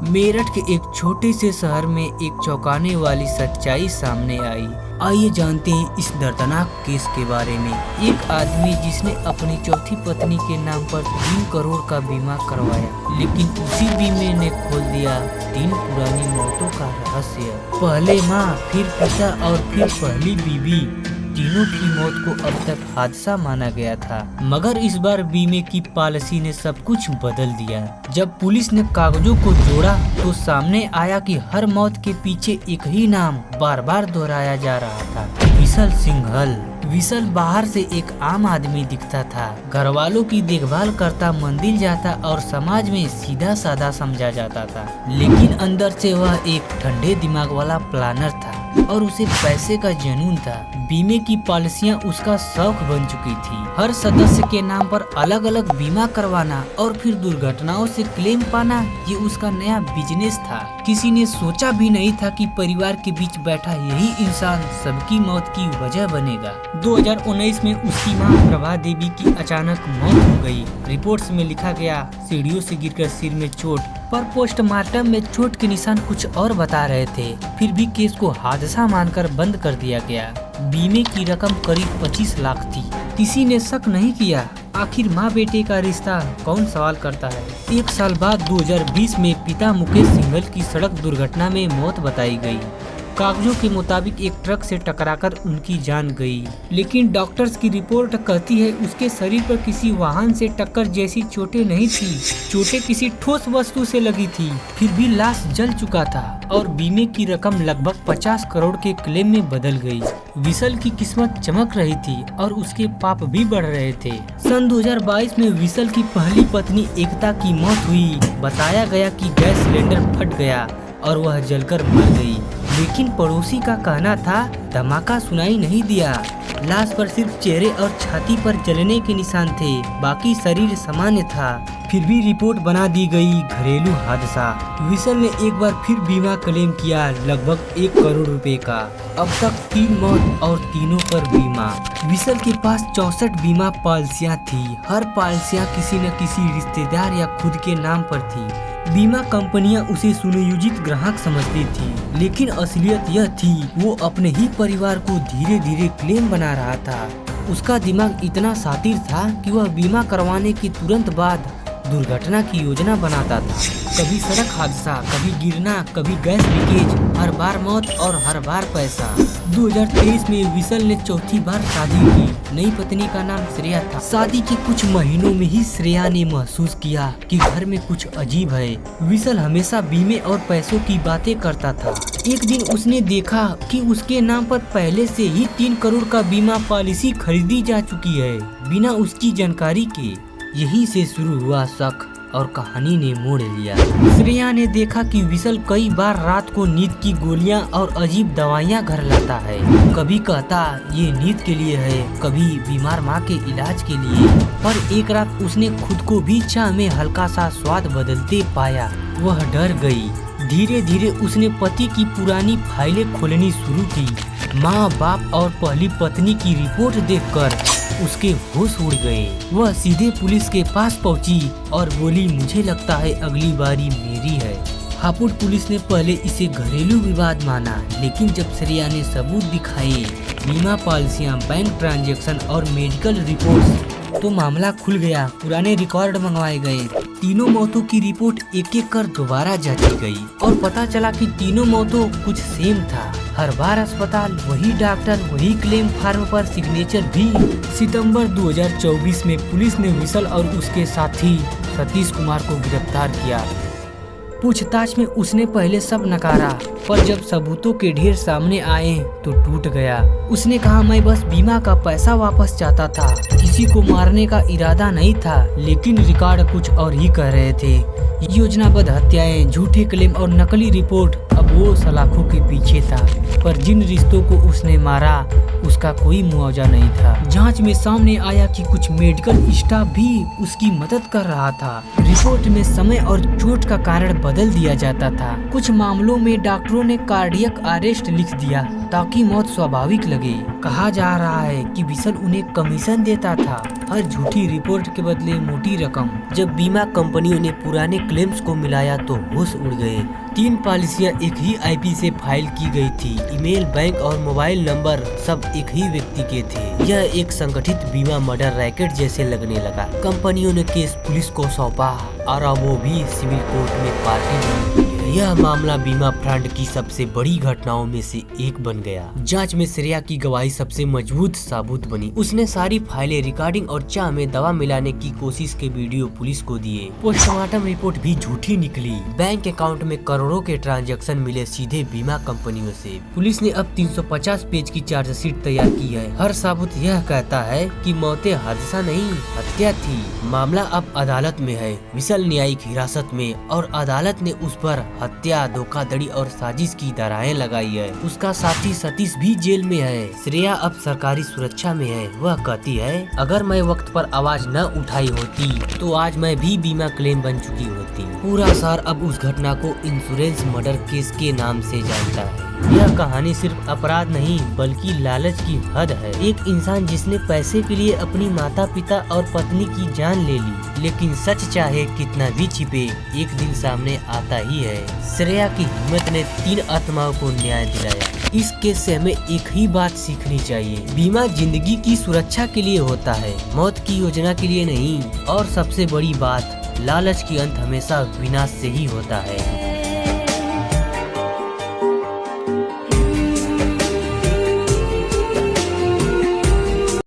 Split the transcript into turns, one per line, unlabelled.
मेरठ के एक छोटे से शहर में एक चौंकाने वाली सच्चाई सामने आई। आइए जानते हैं इस दर्दनाक केस के बारे में। एक आदमी जिसने अपनी चौथी पत्नी के नाम पर 3 करोड़ का बीमा करवाया, लेकिन उसी बीमे ने खोल दिया 3 पुरानी मौतों का रहस्य। पहले माँ, फिर पिता और फिर पहली बीवी, तीनों की मौत को अब तक हादसा माना गया था। मगर इस बार बीमे की पॉलिसी ने सब कुछ बदल दिया। जब पुलिस ने कागजों को जोड़ा तो सामने आया कि हर मौत के पीछे एक ही नाम बार बार दोहराया जा रहा था, विशल सिंघल। विशल बाहर से एक आम आदमी दिखता था, घर वालों की देखभाल करता, मंदिर जाता और समाज में सीधा साधा समझा जाता था। लेकिन अंदर से वह एक ठंडे दिमाग वाला प्लानर था और उसे पैसे का जुनून था। बीमे की पॉलिसियां उसका शौक बन चुकी थी। हर सदस्य के नाम पर अलग अलग बीमा करवाना और फिर दुर्घटनाओं से क्लेम पाना, ये उसका नया बिजनेस था। किसी ने सोचा भी नहीं था कि परिवार के बीच बैठा यही इंसान सबकी मौत की वजह बनेगा। 2019 में उसकी मां प्रभा देवी की अचानक मौत हो गई। रिपोर्ट्स में लिखा गया सीढ़ियों से गिरकर सिर में चोट, पर पोस्टमार्टम में चोट के निशान कुछ और बता रहे थे। फिर भी केस को हादसा मानकर बंद कर दिया गया। बीमे की रकम करीब 25 लाख थी। किसी ने शक नहीं किया। आखिर माँ बेटे का रिश्ता कौन सवाल करता है। 1 साल बाद 2020 में पिता मुकेश सिंघल की सड़क दुर्घटना में मौत बताई गई। कागजों के मुताबिक एक ट्रक से टकराकर उनकी जान गई, लेकिन डॉक्टर्स की रिपोर्ट कहती है उसके शरीर पर किसी वाहन से टक्कर जैसी चोटें नहीं थी। चोटें किसी ठोस वस्तु से लगी थी। फिर भी लाश जल चुका था और बीमे की रकम लगभग 50 करोड़ के क्लेम में बदल गई। विशल की किस्मत चमक रही थी और उसके पाप भी बढ़ रहे थे। सन 2022 में विशल की पहली पत्नी एकता की मौत हुई। बताया गया कि गैस सिलेंडर फट गया और वह जलकर मर गई। लेकिन पड़ोसी का कहना था धमाका सुनाई नहीं दिया। लाश पर सिर्फ चेहरे और छाती पर जलने के निशान थे, बाकी शरीर सामान्य था। फिर भी रिपोर्ट बना दी गई घरेलू हादसा। विशल ने एक बार फिर बीमा क्लेम किया, लगभग 1 करोड़ रुपए का। अब तक 3 मौत और तीनों पर बीमा। विशल के पास 64 बीमा पॉलिसियां थी। हर पॉलिसियां किसी न किसी रिश्तेदार या खुद के नाम पर थी। बीमा कंपनियां उसे सुनियोजित ग्राहक समझती थी, लेकिन असलियत यह थी वो अपने ही परिवार को धीरे धीरे क्लेम बना रहा था। उसका दिमाग इतना शातिर था कि वह बीमा करवाने के तुरंत बाद दुर्घटना की योजना बनाता था। कभी सड़क हादसा, कभी गिरना, कभी गैस लीकेज, हर बार मौत और हर बार पैसा। 2023 में विशल ने चौथी बार शादी की। नई पत्नी का नाम श्रेया था। शादी के कुछ महीनों में ही श्रेया ने महसूस किया कि घर में कुछ अजीब है। विशल हमेशा बीमे और पैसों की बातें करता था। एक दिन उसने देखा कि उसके नाम पर पहले से ही 3 करोड़ का बीमा पॉलिसी खरीदी जा चुकी है, बिना उसकी जानकारी के। यहीं से शुरू हुआ शक और कहानी ने मोड़ लिया। श्रेया ने देखा कि विशल कई बार रात को नींद की गोलियां और अजीब दवाइयां घर लाता है। कभी कहता ये नींद के लिए है, कभी बीमार माँ के इलाज के लिए। पर एक रात उसने खुद को भी चाय में हल्का सा स्वाद बदलते पाया। वह डर गई। धीरे धीरे उसने पति की पुरानी फाइलें खोलनी शुरू की। माँ, बाप और पहली पत्नी की रिपोर्ट देखकर उसके होश उड़ गए। वह सीधे पुलिस के पास पहुंची और बोली, मुझे लगता है अगली बारी मेरी है। हापुड़ पुलिस ने पहले इसे घरेलू विवाद माना, लेकिन जब श्रेया ने सबूत दिखाए, बीमा पॉलिसियां, बैंक ट्रांजैक्शन और मेडिकल रिपोर्ट्स, तो मामला खुल गया। पुराने रिकॉर्ड मंगवाए गए। तीनों मौतों की रिपोर्ट एक एक कर दोबारा जांची गई और पता चला कि तीनों मौतों कुछ सेम था। हर बार अस्पताल, वही डॉक्टर, वही क्लेम फार्म पर सिग्नेचर भी। सितंबर 2024 में पुलिस ने विशल और उसके साथी सतीश कुमार को गिरफ्तार किया। पूछताछ में उसने पहले सब नकारा, पर जब सबूतों के ढेर सामने आए तो टूट गया। उसने कहा, मैं बस बीमा का पैसा वापस चाहता था, किसी को मारने का इरादा नहीं था। लेकिन रिकॉर्ड कुछ और ही कह रहे थे। योजनाबद्ध हत्याएं, झूठे क्लेम और नकली रिपोर्ट। अब वो सलाखों के पीछे था, पर जिन रिश्तों को उसने मारा उसका कोई मुआवजा नहीं था। जांच में सामने आया कि कुछ मेडिकल स्टाफ भी उसकी मदद कर रहा था। रिपोर्ट में समय और चोट का कारण बदल दिया जाता था। कुछ मामलों में डॉक्टरों ने कार्डियक अरेस्ट लिख दिया। ताकि मौत स्वाभाविक लगे। कहा जा रहा है कि विसल उन्हें कमीशन देता था, हर झूठी रिपोर्ट के बदले मोटी रकम। जब बीमा कंपनियों ने पुराने क्लेम्स को मिलाया तो होश उड़ गए। 3 पॉलिसियां एक ही आईपी से फाइल की गई थी। ईमेल, बैंक और मोबाइल नंबर सब एक ही व्यक्ति के थे। यह एक संगठित बीमा मर्डर रैकेट जैसे लगने लगा। कंपनियों ने केस पुलिस को सौंपा और अब वो भी सिविल कोर्ट में पार्टी बन गई। यह मामला बीमा फ्रॉड की सबसे बड़ी घटनाओं में से एक बन गया। जांच में श्रेया की गवाही सबसे मजबूत साबुत बनी। उसने सारी फाइलें, रिकॉर्डिंग और चाय में दवा मिलाने की कोशिश के वीडियो पुलिस को दिए। पोस्टमार्टम रिपोर्ट भी झूठी निकली। बैंक अकाउंट में करोड़ों के ट्रांजैक्शन मिले सीधे बीमा कंपनियों से। पुलिस ने अब 350 पेज की चार्जशीट तैयार की है। हर साबुत यह कहता है कि मौतें हादसा नहीं, हत्या थी। मामला अब अदालत में है। विसल न्यायिक हिरासत में और अदालत ने उस पर हत्या, धोखाधड़ी और साजिश की धाराएं लगाई है। उसका साथी सतीश भी जेल में है। श्रेया अब सरकारी सुरक्षा में है। वह कहती है, अगर मैं वक्त पर आवाज न उठाई होती तो आज मैं भी बीमा क्लेम बन चुकी होती। पूरा शहर अब उस घटना को इंश्योरेंस मर्डर केस के नाम से जानता है। यह कहानी सिर्फ अपराध नहीं बल्कि लालच की हद है। एक इंसान जिसने पैसे के लिए अपनी माता पिता और पत्नी की जान ले ली, लेकिन सच चाहे कितना भी छिपे एक दिन सामने आता ही है। श्रेया की हिम्मत ने 3 आत्माओं को न्याय दिलाया। इस केस से हमें एक ही बात सीखनी चाहिए, बीमा जिंदगी की सुरक्षा के लिए होता है, मौत की योजना के लिए नहीं। और सबसे बड़ी बात, लालच की अंत हमेशा विनाश से ही होता है।